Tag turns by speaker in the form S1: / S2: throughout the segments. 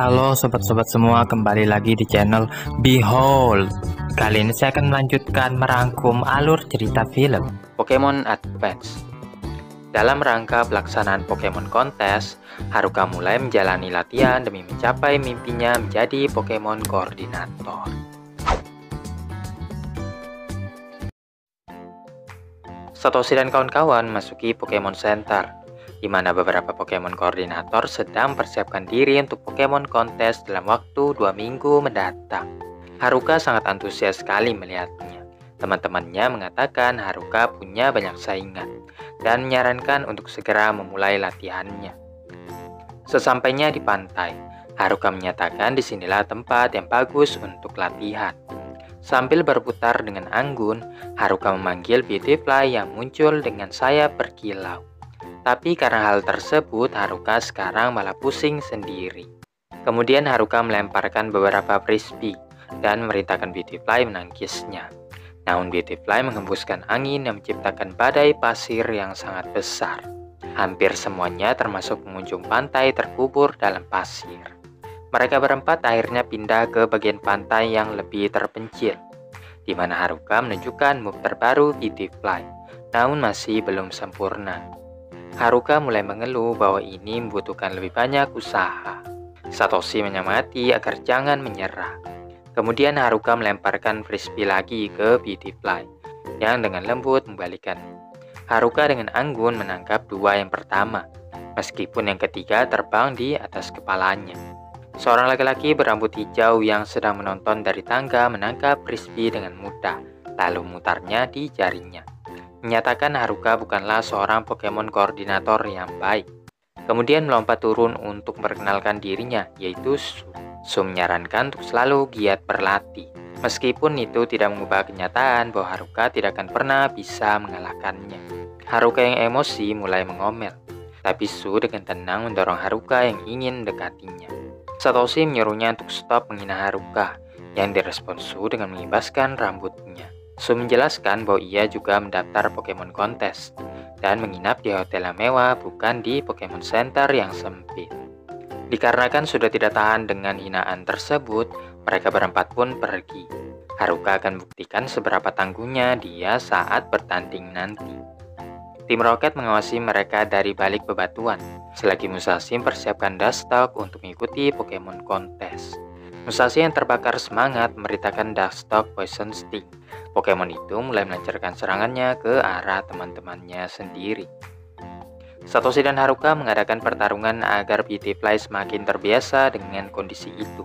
S1: Halo sobat-sobat semua, kembali lagi di channel Behold. Kali ini saya akan melanjutkan merangkum alur cerita film Pokemon Advance. Dalam rangka pelaksanaan Pokemon Kontes, Haruka mulai menjalani latihan demi mencapai mimpinya menjadi Pokemon Koordinator. Satoshi dan kawan-kawan masuki Pokemon Center, di mana beberapa Pokemon Koordinator sedang mempersiapkan diri untuk Pokemon Kontes dalam waktu 2 minggu mendatang. Haruka sangat antusias sekali melihatnya. Teman-temannya mengatakan Haruka punya banyak saingan dan menyarankan untuk segera memulai latihannya. Sesampainya di pantai, Haruka menyatakan disinilah tempat yang bagus untuk latihan. Sambil berputar dengan anggun, Haruka memanggil Beautifly yang muncul dengan sayap berkilau. Tapi karena hal tersebut, Haruka sekarang malah pusing sendiri. Kemudian Haruka melemparkan beberapa frisbee dan memerintahkan Beautifly menangkisnya. Namun Beautifly menghembuskan angin yang menciptakan badai pasir yang sangat besar. Hampir semuanya termasuk pengunjung pantai terkubur dalam pasir. Mereka berempat akhirnya pindah ke bagian pantai yang lebih terpencil, di mana Haruka menunjukkan move terbaru Beautifly, namun masih belum sempurna. Haruka mulai mengeluh bahwa ini membutuhkan lebih banyak usaha. Satoshi menyemangati agar jangan menyerah. Kemudian Haruka melemparkan frisbee lagi ke Beautifly, yang dengan lembut membalikan. Haruka dengan anggun menangkap dua yang pertama, meskipun yang ketiga terbang di atas kepalanya. Seorang laki-laki berambut hijau yang sedang menonton dari tangga menangkap frisbee dengan mudah, lalu memutarnya di jarinya. Menyatakan Haruka bukanlah seorang Pokemon Koordinator yang baik. Kemudian melompat turun untuk memperkenalkan dirinya, yaitu Su. Su menyarankan untuk selalu giat berlatih. Meskipun itu tidak mengubah kenyataan bahwa Haruka tidak akan pernah bisa mengalahkannya. Haruka yang emosi mulai mengomel, tapi Su dengan tenang mendorong Haruka yang ingin mendekatinya. Satoshi menyuruhnya untuk stop menghina Haruka, yang direspon Su dengan mengibaskan rambutnya. Su menjelaskan bahwa ia juga mendaftar Pokemon Kontes dan menginap di hotel yang mewah, bukan di Pokemon Center yang sempit. Dikarenakan sudah tidak tahan dengan hinaan tersebut, mereka berempat pun pergi. Haruka akan buktikan seberapa tangguhnya dia saat bertanding nanti. Tim Rocket mengawasi mereka dari balik bebatuan, selagi Musashi mempersiapkan Dustock untuk mengikuti Pokemon Kontes. Musashi yang terbakar semangat memberitakan Dustock Poison Sting. Pokemon itu mulai melancarkan serangannya ke arah teman-temannya sendiri. Satoshi dan Haruka mengadakan pertarungan agar Beautifly semakin terbiasa dengan kondisi itu.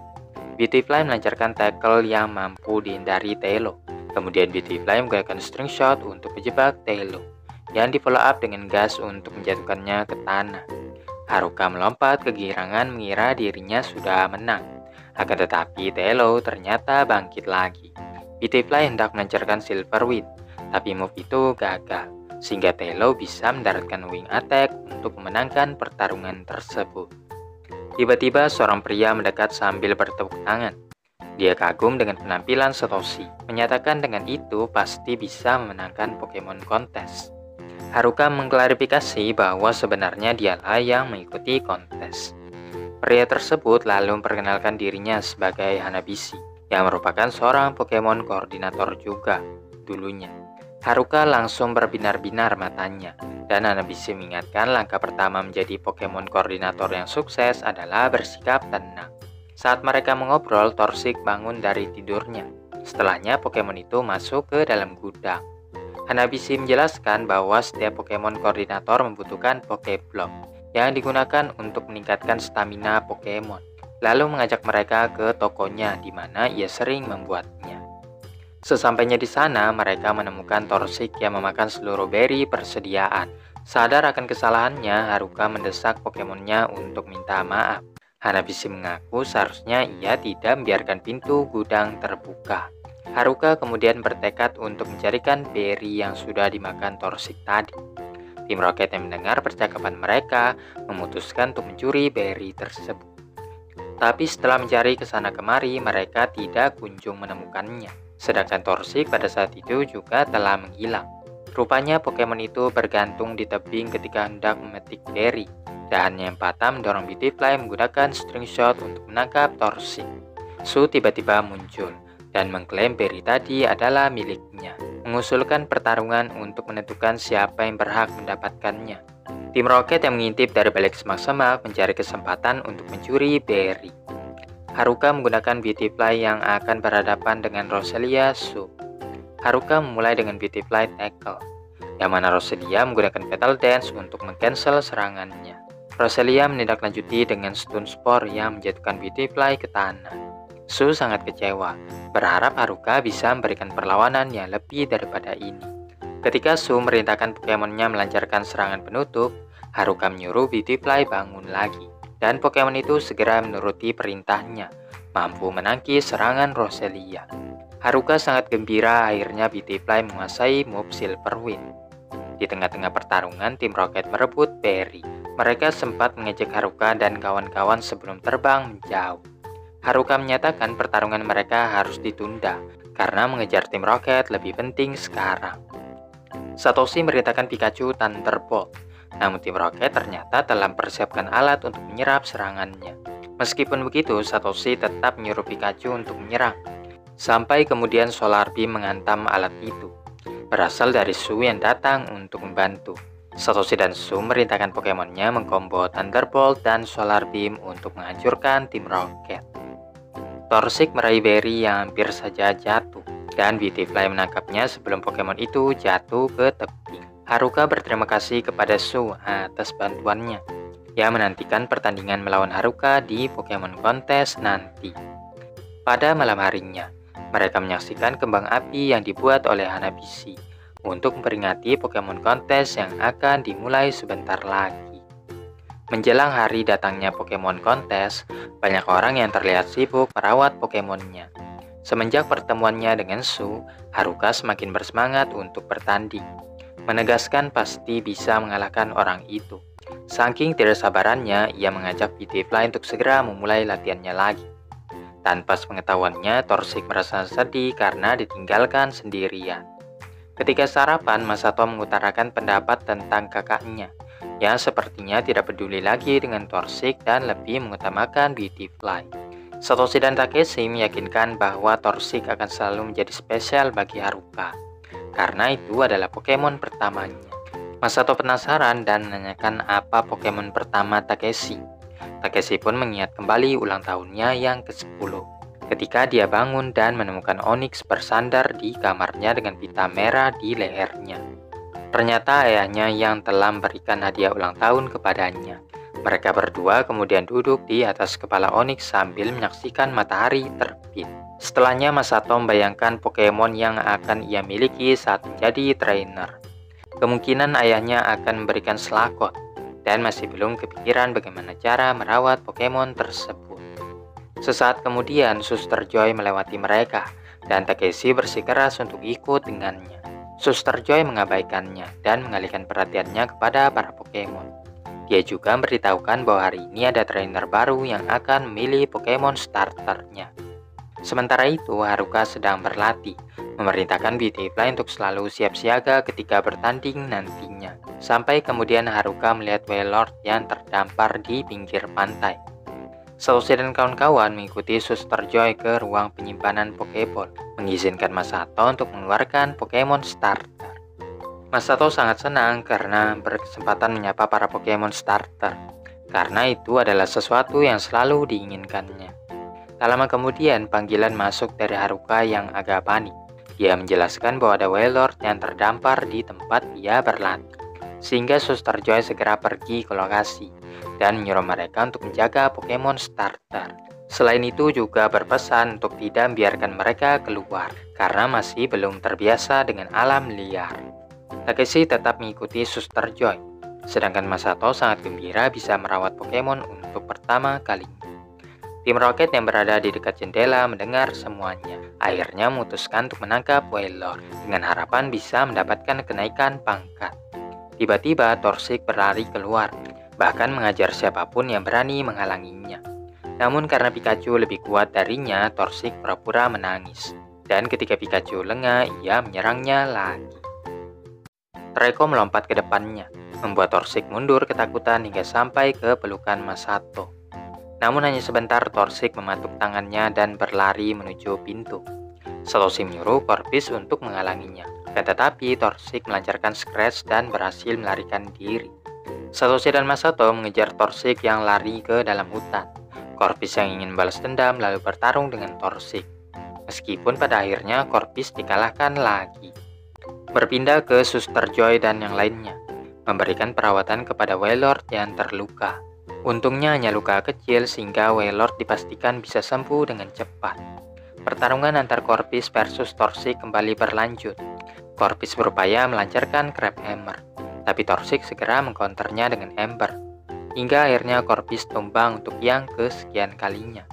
S1: Beautifly melancarkan tackle yang mampu dihindari Tailo. Kemudian Beautifly menggunakan string shot untuk menjebak Tailo, yang di follow up dengan gas untuk menjatuhkannya ke tanah. Haruka melompat kegirangan mengira dirinya sudah menang. Akan tetapi Tailo ternyata bangkit lagi. Beautifly hendak melancarkan Silver Wind, tapi move itu gagal, sehingga Tailo bisa mendaratkan wing attack untuk memenangkan pertarungan tersebut. Tiba-tiba seorang pria mendekat sambil bertepuk tangan. Dia kagum dengan penampilan Satoshi, menyatakan dengan itu pasti bisa memenangkan Pokemon Kontes. Haruka mengklarifikasi bahwa sebenarnya dialah yang mengikuti kontes. Pria tersebut lalu memperkenalkan dirinya sebagai Hanabishi, yang merupakan seorang Pokemon Koordinator juga dulunya. Haruka langsung berbinar-binar matanya, dan Hanabishi mengingatkan langkah pertama menjadi Pokemon Koordinator yang sukses adalah bersikap tenang. Saat mereka mengobrol, Torchic bangun dari tidurnya. Setelahnya Pokemon itu masuk ke dalam gudang. Hanabishi menjelaskan bahwa setiap Pokemon Koordinator membutuhkan Pokéblock yang digunakan untuk meningkatkan stamina Pokemon. Lalu mengajak mereka ke tokonya di mana ia sering membuatnya. Sesampainya di sana, mereka menemukan Torchic yang memakan seluruh berry persediaan. Sadar akan kesalahannya, Haruka mendesak Pokemonnya untuk minta maaf. Hanabishi mengaku seharusnya ia tidak membiarkan pintu gudang terbuka. Haruka kemudian bertekad untuk mencarikan berry yang sudah dimakan Torchic tadi. Tim Rocket yang mendengar percakapan mereka memutuskan untuk mencuri berry tersebut. Tapi setelah mencari ke sana kemari, mereka tidak kunjung menemukannya. Sedangkan Torchic pada saat itu juga telah menghilang. Rupanya Pokemon itu bergantung di tebing ketika hendak memetik berry. Dahannya yang patah mendorong Beautyfly menggunakan string shot untuk menangkap Toxic. Su tiba-tiba muncul dan mengklaim berry tadi adalah miliknya, mengusulkan pertarungan untuk menentukan siapa yang berhak mendapatkannya. Tim Rocket yang mengintip dari balik semak-semak mencari kesempatan untuk mencuri berry. Haruka menggunakan Beautyfly yang akan berhadapan dengan Roselia Su. Haruka memulai dengan Beautyfly Tackle, yang mana Roselia menggunakan Petal Dance untuk meng-cancel serangannya. Roselia menindaklanjuti dengan Stun Spore yang menjatuhkan Beautyfly ke tanah. Su sangat kecewa, berharap Haruka bisa memberikan perlawanan yang lebih daripada ini. Ketika Su merintahkan Pokemonnya melancarkan serangan penutup, Haruka menyuruh Beautyfly bangun lagi. Dan Pokemon itu segera menuruti perintahnya, mampu menangkis serangan Roselia. Haruka sangat gembira akhirnya Beautyfly menguasai move Silver Wind. Di tengah-tengah pertarungan, tim Rocket merebut berry. Mereka sempat mengejek Haruka dan kawan-kawan sebelum terbang menjauh. Haruka menyatakan pertarungan mereka harus ditunda, karena mengejar tim Rocket lebih penting sekarang. Satoshi merintahkan Pikachu Thunderbolt. Namun tim Rocket ternyata telah mempersiapkan alat untuk menyerap serangannya. Meskipun begitu, Satoshi tetap menyuruh Pikachu untuk menyerang. Sampai kemudian Solar Beam menghantam alat itu. Berasal dari Su yang datang untuk membantu. Satoshi dan Su merintahkan Pokemonnya mengkombo Thunderbolt dan Solar Beam untuk menghancurkan tim Rocket. Toxic meraih berry yang hampir saja jatuh, dan Beautyfly menangkapnya sebelum Pokemon itu jatuh ke tebing. Haruka berterima kasih kepada Su atas bantuannya. Ia menantikan pertandingan melawan Haruka di Pokemon Kontes nanti. Pada malam harinya, mereka menyaksikan kembang api yang dibuat oleh Hanabishi untuk memperingati Pokemon Kontes yang akan dimulai sebentar lagi. Menjelang hari datangnya Pokemon Kontes, banyak orang yang terlihat sibuk merawat Pokemonnya. Semenjak pertemuannya dengan Su, Haruka semakin bersemangat untuk bertanding, menegaskan pasti bisa mengalahkan orang itu. Saking tidak sabarannya, ia mengajak Beautyfly untuk segera memulai latihannya lagi. Tanpa sepengetahuannya, Toxic merasa sedih karena ditinggalkan sendirian. Ketika sarapan, Masato mengutarakan pendapat tentang kakaknya, yang sepertinya tidak peduli lagi dengan Toxic dan lebih mengutamakan Beautyfly. Satoshi dan Takeshi meyakinkan bahwa Toxic akan selalu menjadi spesial bagi Haruka, karena itu adalah Pokemon pertamanya. Masato penasaran dan menanyakan apa Pokemon pertama Takeshi. Takeshi pun mengingat kembali ulang tahunnya yang ke-10. Ketika dia bangun dan menemukan Onix bersandar di kamarnya dengan pita merah di lehernya. Ternyata ayahnya yang telah memberikan hadiah ulang tahun kepadanya. Mereka berdua kemudian duduk di atas kepala Onix sambil menyaksikan matahari terbit. Setelahnya Masato membayangkan Pokemon yang akan ia miliki saat menjadi trainer. Kemungkinan ayahnya akan memberikan Slakot, dan masih belum kepikiran bagaimana cara merawat Pokemon tersebut. Sesaat kemudian Suster Joy melewati mereka, dan Takeshi bersikeras untuk ikut dengannya. Suster Joy mengabaikannya dan mengalihkan perhatiannya kepada para Pokemon. Dia juga memberitahukan bahwa hari ini ada trainer baru yang akan memilih Pokemon starternya. Sementara itu, Haruka sedang berlatih, memerintahkan Beautyfly untuk selalu siap siaga ketika bertanding nantinya. Sampai kemudian Haruka melihat Wailord yang terdampar di pinggir pantai. Satoshi dan kawan-kawan mengikuti Suster Joy ke ruang penyimpanan Pokeball, mengizinkan Masato untuk mengeluarkan Pokemon starter. Masato sangat senang karena berkesempatan menyapa para Pokemon starter, karena itu adalah sesuatu yang selalu diinginkannya. Tak lama kemudian, panggilan masuk dari Haruka yang agak panik. Dia menjelaskan bahwa ada Wailord yang terdampar di tempat dia berlatih, sehingga Suster Joy segera pergi ke lokasi dan menyuruh mereka untuk menjaga Pokemon starter. Selain itu juga berpesan untuk tidak membiarkan mereka keluar, karena masih belum terbiasa dengan alam liar. Takeshi tetap mengikuti Suster Joy, sedangkan Masato sangat gembira bisa merawat Pokemon untuk pertama kalinya. Tim Rocket yang berada di dekat jendela mendengar semuanya. Akhirnya memutuskan untuk menangkap Wailord dengan harapan bisa mendapatkan kenaikan pangkat. Tiba-tiba Toxic berlari keluar, bahkan mengajar siapapun yang berani menghalanginya. Namun karena Pikachu lebih kuat darinya, Toxic pura-pura menangis. Dan ketika Pikachu lengah, ia menyerangnya lagi. Reiko melompat ke depannya, membuat Torsik mundur ketakutan hingga sampai ke pelukan Masato. Namun hanya sebentar Torsik mematuk tangannya dan berlari menuju pintu. Satoshi menyuruh Corpus untuk menghalanginya. Tetapi Torsik melancarkan scratch dan berhasil melarikan diri. Satoshi dan Masato mengejar Torsik yang lari ke dalam hutan. Corpus yang ingin balas dendam lalu bertarung dengan Torsik. Meskipun pada akhirnya Corpus dikalahkan lagi. Berpindah ke Suster Joy dan yang lainnya, memberikan perawatan kepada Wailord yang terluka. Untungnya hanya luka kecil sehingga Wailord dipastikan bisa sembuh dengan cepat. Pertarungan antar Corpus versus Torsik kembali berlanjut. Corpus berupaya melancarkan Crab Hammer, tapi Torsik segera mengcounternya dengan Ember. Hingga akhirnya Corpus tumbang untuk yang kesekian kalinya.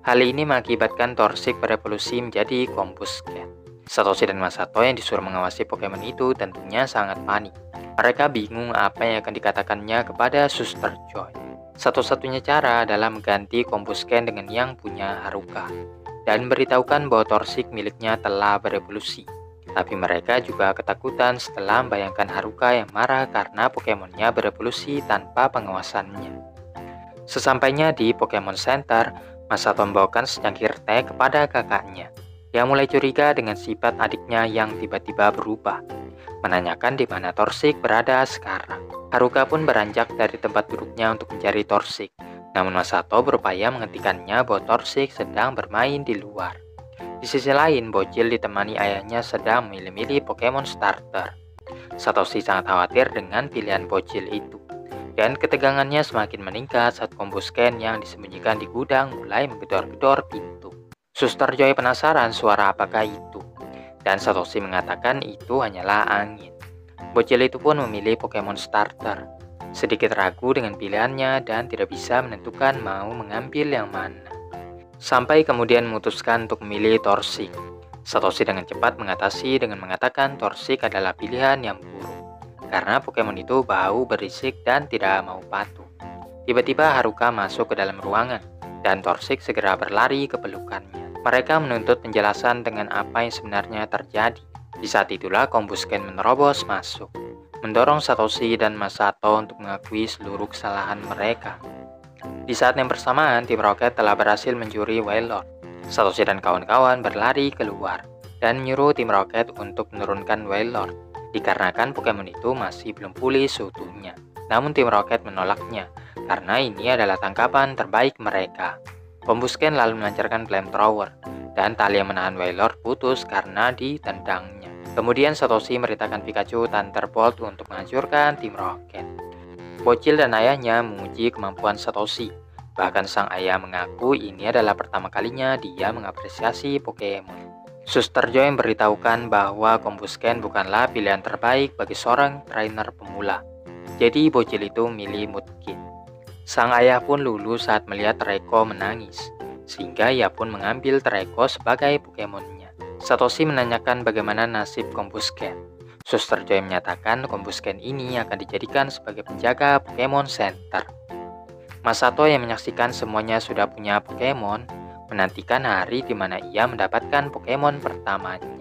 S1: Hal ini mengakibatkan Torsik berevolusi menjadi Combusken. Satoshi dan Masato yang disuruh mengawasi Pokemon itu tentunya sangat panik. Mereka bingung apa yang akan dikatakannya kepada Suster Joy. Satu-satunya cara adalah mengganti Combusken dengan yang punya Haruka dan beritahukan bahwa Torsik miliknya telah berevolusi. Tapi mereka juga ketakutan setelah membayangkan Haruka yang marah karena Pokemonnya berevolusi tanpa pengawasannya. Sesampainya di Pokemon Center, Masato membawakan secangkir teh kepada kakaknya, yang mulai curiga dengan sifat adiknya yang tiba-tiba berubah, menanyakan di mana Torsik berada sekarang. Haruka pun beranjak dari tempat duduknya untuk mencari Torsik, namun Masato berupaya menghentikannya bahwa Torsik sedang bermain di luar. Di sisi lain, bocil ditemani ayahnya sedang memilih-milih Pokemon starter. Satoshi sangat khawatir dengan pilihan bocil itu, dan ketegangannya semakin meningkat saat Combusken yang disembunyikan di gudang mulai menggedor-gedor pintu. Suster Joy penasaran suara apakah itu, dan Satoshi mengatakan itu hanyalah angin. Bocil itu pun memilih Pokemon starter, sedikit ragu dengan pilihannya dan tidak bisa menentukan mau mengambil yang mana. Sampai kemudian memutuskan untuk memilih Torsik. Satoshi dengan cepat mengatasi dengan mengatakan Torsik adalah pilihan yang buruk, karena Pokemon itu bau, berisik, dan tidak mau patuh. Tiba-tiba Haruka masuk ke dalam ruangan, dan Torsik segera berlari ke pelukannya. Mereka menuntut penjelasan dengan apa yang sebenarnya terjadi. Di saat itulah Combusken menerobos masuk, mendorong Satoshi dan Masato untuk mengakui seluruh kesalahan mereka. Di saat yang bersamaan, tim Rocket telah berhasil mencuri Wailord. Satoshi dan kawan-kawan berlari keluar dan menyuruh tim Rocket untuk menurunkan Wailord, dikarenakan Pokemon itu masih belum pulih seutuhnya. Namun tim Rocket menolaknya, karena ini adalah tangkapan terbaik mereka. Combusken lalu melancarkan flamethrower, dan tali yang menahan Wailord putus karena ditendangnya. Kemudian Satoshi merintahkan Pikachu Thunderbolt untuk menghancurkan tim Rocket. Bocil dan ayahnya menguji kemampuan Satoshi. Bahkan sang ayah mengaku ini adalah pertama kalinya dia mengapresiasi Pokemon. Suster Joy memberitahukan bahwa Combusken bukanlah pilihan terbaik bagi seorang trainer pemula. Jadi bocil itu memilih Mudkip. Sang ayah pun luluh saat melihat Reiko menangis, sehingga ia pun mengambil Reiko sebagai Pokemonnya. Satoshi menanyakan bagaimana nasib Combusken. Suster Joy menyatakan Combusken ini akan dijadikan sebagai penjaga Pokemon Center. Masato yang menyaksikan semuanya sudah punya Pokemon, menantikan hari di mana ia mendapatkan Pokemon pertamanya.